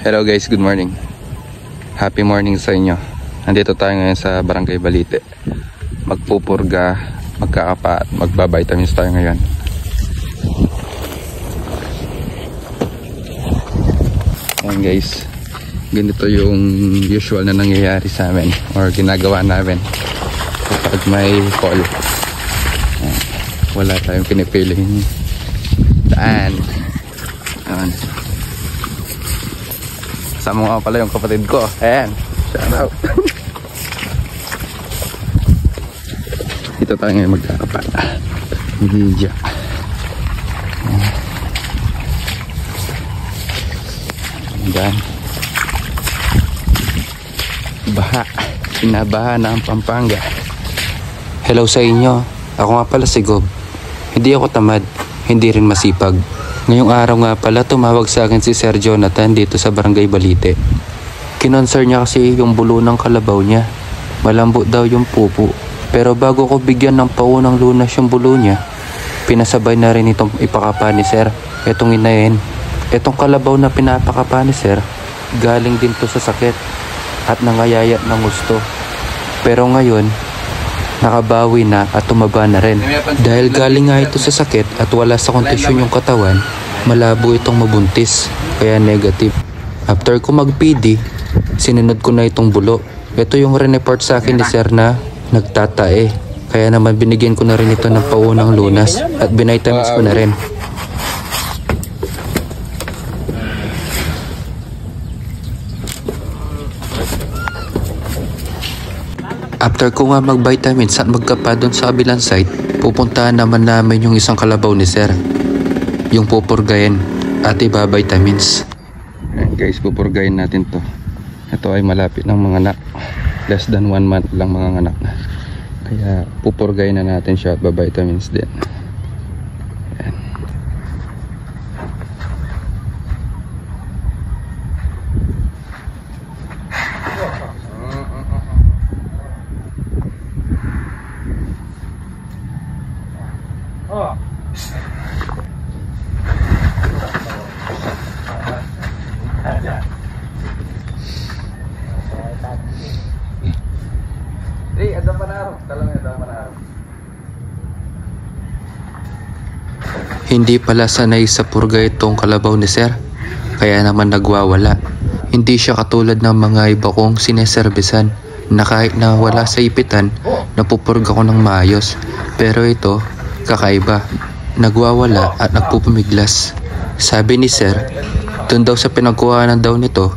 Hello guys, good morning. Happy morning sa inyo. Nandito tayo ngayon sa Barangay Balite. Magpupurga, magkakapa at magbabitamins tayo ngayon. Ayan guys, ganito yung usual na nangyayari sa amin or ginagawa namin kapag may fall. Wala tayong pinipiling daan. Ayan. Kasama nga pala yung kapatid ko. Ayan, shout out. Dito tayo ngayon magkakapa. Video. Ayan. Baha. Pinabaha na ang Pampanga. Hello sa inyo. Ako nga pala si Gob. Hindi ako tamad, hindi rin masipag. Ngayong araw nga pala tumawag sa akin si Sir Jonathan dito sa Barangay Balite. Kinonser niya kasi yung bulo ng kalabaw niya. Malambot daw yung pupo. Pero bago ko bigyan ng paunang lunas yung bulo niya, pinasabay na rin itong ipakapa ni Sir. Etong inayin. Etong kalabaw na pinapakapa ni Sir, galing din to sa sakit at nangayayat ng gusto. Pero ngayon, nakabawi na at tumaba na rin. Dahil galing nga ito sa sakit at wala sa kondisyon yung katawan, malabo itong mabuntis, kaya negative. After ko mag-PD, sinunod ko na itong bulo. Ito yung re-report sa akin ni Sir na nagtatae. Kaya naman binigyan ko na rin ito ng paunang lunas at binitamins ko na rin. After ko nga mag-vitamins at magkapa doon sa kabilang site, pupuntahan naman namin yung isang kalabaw ni Sir. Yung pupurgayin at iba-vitamins. Ayan guys, pupurgayin natin to. Ito ay malapit ng mga anak. Less than 1 month lang mga anak na. Kaya pupurgayin na natin siya at ba-vitamins din. Ayan. Hindi pala sanay sa purga itong kalabaw ni Sir, kaya naman nagwawala. Hindi siya katulad ng mga iba kong sineservisan na kahit na wala sa ipitan, napupurga ko ng maayos. Pero ito, kakaiba. Nagwawala at nagpupumiglas. Sabi ni Sir, dun daw sa pinagkuhanan daw nito,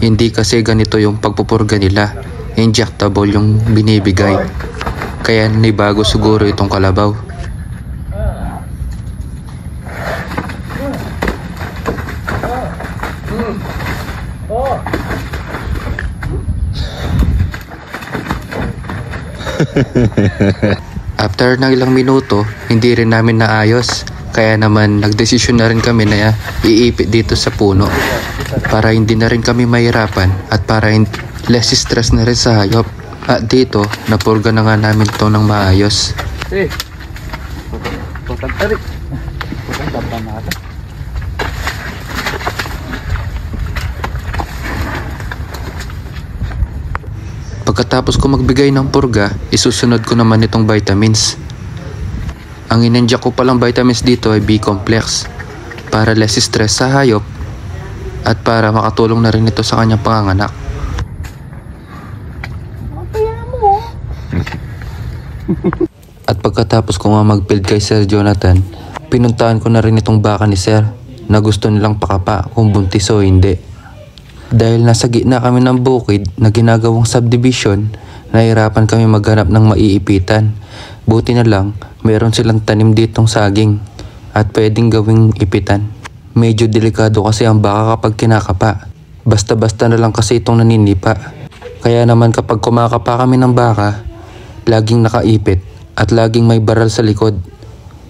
hindi kasi ganito yung pagpupurga nila. Injectable yung binibigay. Kaya nibago siguro itong kalabaw. After ng ilang minuto, hindi rin namin naayos. Kaya naman nagdesisyon na rin kami na iipit dito sa puno para hindi na rin kami mahirapan at para less stress na rin sa hayop. At dito, napurga na nga namin ito ng maayos. Pagkatapos ko magbigay ng purga, isusunod ko naman itong vitamins. Ang inenjak ko palang vitamins dito ay B-complex para less stress sa hayop at para makatulong na rin ito sa kanyang panganganak. At pagkatapos ko nga mag-build kay Sir Jonathan, pinuntahan ko na rin itong baka ni Sir na gusto nilang pakapa kung buntis o hindi. Dahil nasa gitna kami ng bukid na ginagawang subdivision, nahirapan kami maghanap ng maiipitan. Buti na lang, meron silang tanim ditong saging at pwedeng gawing ipitan. Medyo delikado kasi ang baka kapag kinakapa. Basta-basta na lang kasi itong naninipa. Kaya naman kapag kumakapa kami ng baka, laging nakaipit at laging may baral sa likod.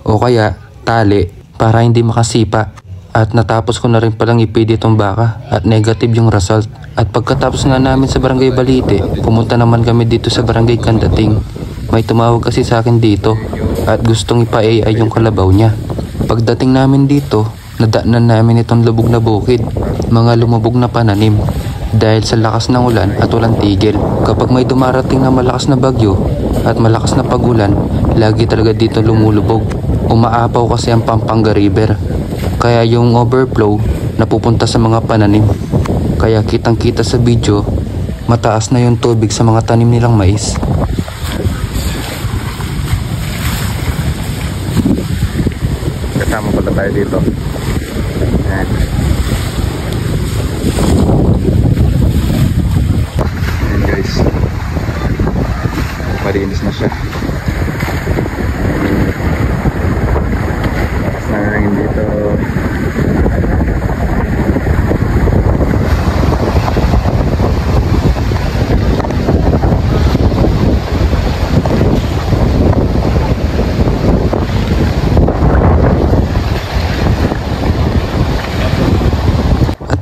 O kaya tali para hindi makasipa. At natapos ko na rin palang ipid itong baka at negative yung result. At pagkatapos nga namin sa Barangay Balite, pumunta naman kami dito sa Barangay Kandating. May tumawag kasi sa akin dito at gustong ipa-AI yung kalabaw niya. Pagdating namin dito, nadaanan namin itong lubog na bukid, mga lumubog na pananim. Dahil sa lakas ng ulan at walang tigil. Kapag may dumarating na malakas na bagyo at malakas na pagulan, lagi talaga dito lumulubog. Umaapaw kasi ang Pampanga River. Kaya yung overflow napupunta sa mga pananim. Kaya kitang kita sa video, mataas na yung tubig sa mga tanim nilang mais. Kasama pala tayo dito. Ayan. Ayan guys, malinis na siya. Lakas na rin dito.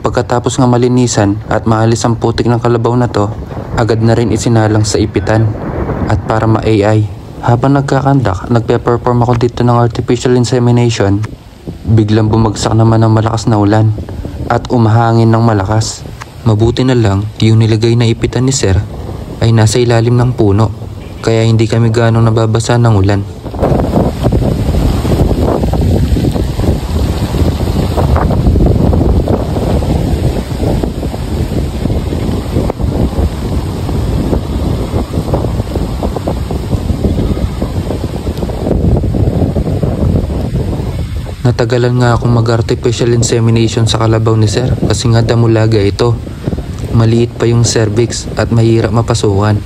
Pagkatapos nga malinisan at maalis ang putik ng kalabaw na to, agad na rin isinalang sa ipitan. At para ma-AI, habang nagkakandak, nagpe-perform ako dito ng artificial insemination, biglang bumagsak naman ng malakas na ulan at umahangin ng malakas. Mabuti na lang, yung nilagay na ipitan ni Sir ay nasa ilalim ng puno, kaya hindi kami ganong nababasa ng ulan. Natagalan nga akong mag-artificial insemination sa kalabaw ni Sir kasi nga damulaga ito. Maliit pa yung cervix at mahirap mapasukan.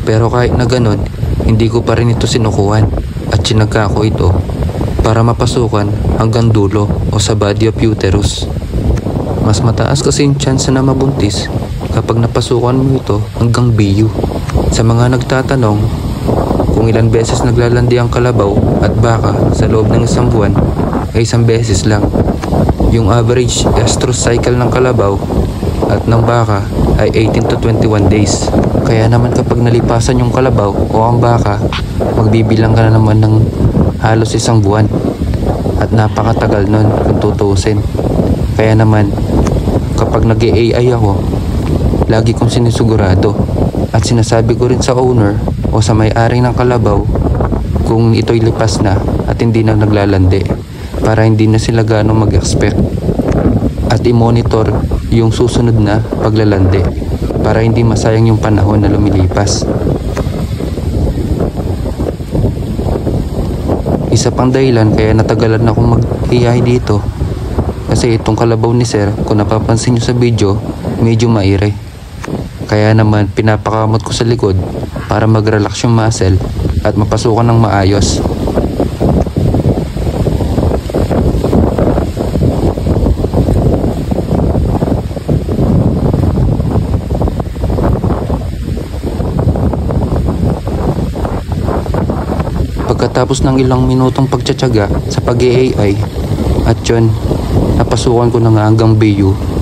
Pero kahit na ganun, hindi ko pa rin ito sinukuhan at sinaga ko ito para mapasukan hanggang dulo o sa body of uterus. Mas mataas kasi yung chance na mabuntis kapag napasukan mo ito hanggang BU. Sa mga nagtatanong kung ilang beses naglalandi ang kalabaw at baka sa loob ng isang buwan, ay isang beses lang. Yung average estrus cycle ng kalabaw at ng baka ay 18 to 21 days. Kaya naman kapag nalipasan yung kalabaw o ang baka, magbibilang ka na naman ng halos isang buwan. At napakatagal nun kung tutuusin. Kaya naman, kapag nag-AI ako, lagi kong sinisigurado at sinasabi ko rin sa owner o sa may-ari ng kalabaw kung ito'y lipas na at hindi na naglalandi para hindi na sila ganong mag-expect, at i-monitor yung susunod na paglalandi para hindi masayang yung panahon na lumilipas. Isa pang dahilan kaya natagalan akong mag-AI dito kasi itong kalabaw ni Sir, kung napapansin nyo sa video, medyo maire. Kaya naman pinapakamot ko sa likod para mag-relax yung muscle at mapasukan ng maayos. Pagkatapos ng ilang minutong pagtsatsaga sa pag-AI, at yun, napasukan ko na nga hanggang BU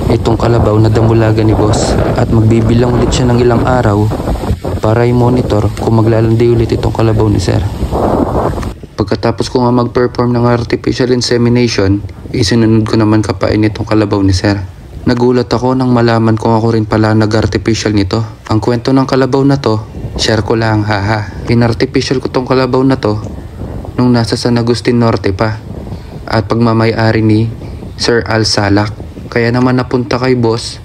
itong kalabaw na damulaga ni boss, at magbibilang ulit siya ng ilang araw para i-monitor kung maglalandi ulit itong kalabaw ni Sir. Pagkatapos ko nga mag-perform ng artificial insemination, isinunod ko naman kapain itong kalabaw ni Sir. Nagulat ako nang malaman kung ako rin pala nag-artificial nito. Ang kwento ng kalabaw na to, share ko lang, haha. Pinartificial ko tong kalabaw na to nung nasa San Agustin Norte pa at pagmamay-ari ni Sir Al Salak. Kaya naman napunta kay boss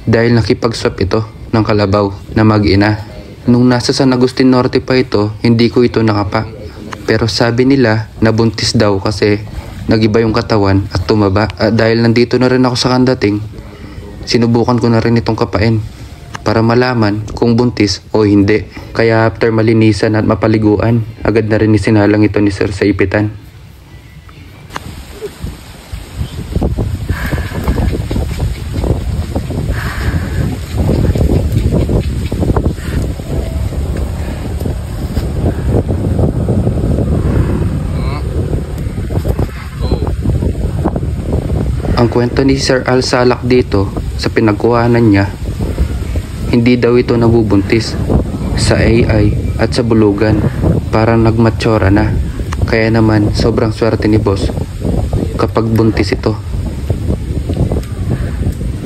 dahil nakipag-swap ito ng kalabaw na mag-ina. Nung nasa San Agustin Norte pa ito, hindi ko ito nakapa. Pero sabi nila nabuntis daw kasi nagiba yung katawan at tumaba. At dahil nandito na rin ako sa kandating, sinubukan ko na rin itong kapain para malaman kung buntis o hindi. Kaya after malinisan at mapaliguan, agad na rin isinalang ito ni Sir sa ipitan. Ang kwento ni Sir Al Salak dito sa pinagkuhanan niya, hindi daw ito nabubuntis sa AI at sa bulugan, parang nagmatsura na. Kaya naman sobrang swerte ni boss kapag buntis ito.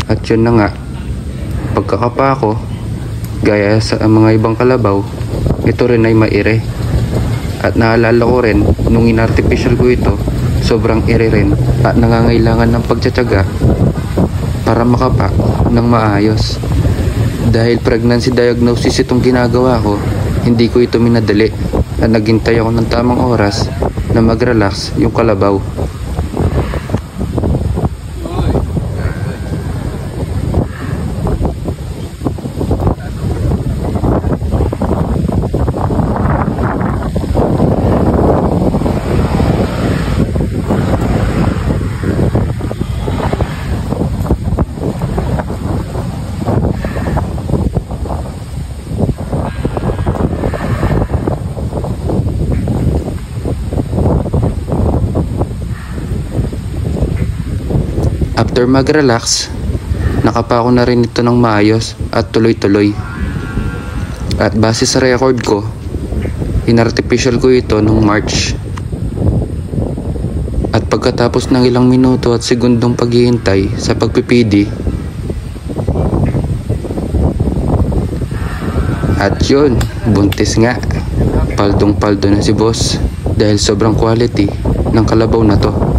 At yun na nga, pagkakapa ko, gaya sa mga ibang kalabaw, ito rin ay maire. At naalala ko rin, nung inartificial ko ito, sobrang ire rin at nangangailangan ng pagtsatsaga para makapa ng maayos. Dahil pregnancy diagnosis itong ginagawa ko, hindi ko ito minadali at naghintay ako ng tamang oras na mag-relax yung kalabaw. After mag-relax, nakapa ko na rin ito ng maayos at tuloy-tuloy. At base sa record ko, inartificial ko ito nung March. At pagkatapos ng ilang minuto at segundong paghihintay sa pagpipidi, at yun, buntis nga. Paldong-paldo na si boss dahil sobrang quality ng kalabaw na to.